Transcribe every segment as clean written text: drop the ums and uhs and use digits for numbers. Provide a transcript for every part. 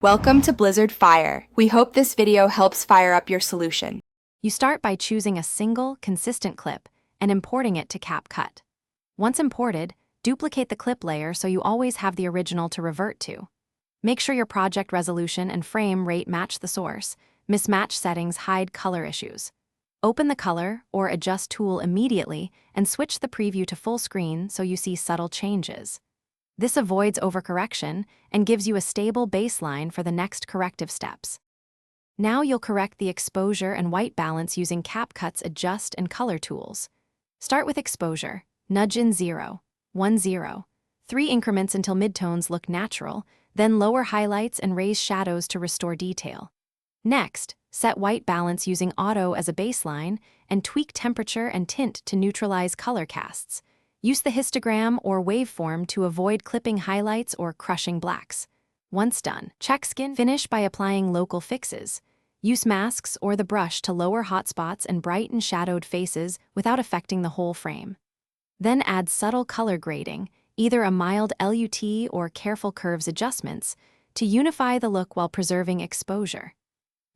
Welcome to Blizzard Fire. We hope this video helps fire up your solution. You start by choosing a single, consistent clip and importing it to Capcut. Once imported, duplicate the clip layer so you always have the original to revert to. Make sure your project resolution and frame rate match the source. Mismatch settings hide color issues. Open the color or adjust tool immediately and switch the preview to full screen so you see subtle changes. This avoids overcorrection and gives you a stable baseline for the next corrective steps. Now you'll correct the exposure and white balance using Capcut's adjust and color tools. Start with exposure. Nudge in 0, 1, 0. 3 increments until midtones look natural, then lower highlights and raise shadows to restore detail. Next, set white balance using auto as a baseline and tweak temperature and tint to neutralize color casts. Use the histogram or waveform to avoid clipping highlights or crushing blacks. Once done, check skin finish by applying local fixes. Use masks or the brush to lower hotspots and brighten shadowed faces without affecting the whole frame. Then add subtle color grading, either a mild LUT or careful curves adjustments, to unify the look while preserving exposure.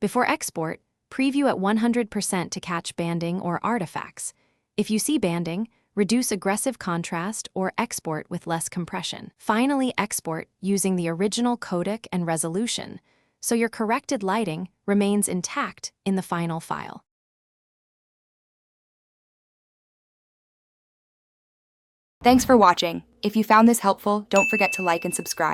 Before export, preview at 100% to catch banding or artifacts. If you see banding, reduce aggressive contrast or export with less compression. Finally, export using the original codec and resolution, so your corrected lighting remains intact in the final file. Thanks for watching. If you found this helpful, don't forget to like and subscribe.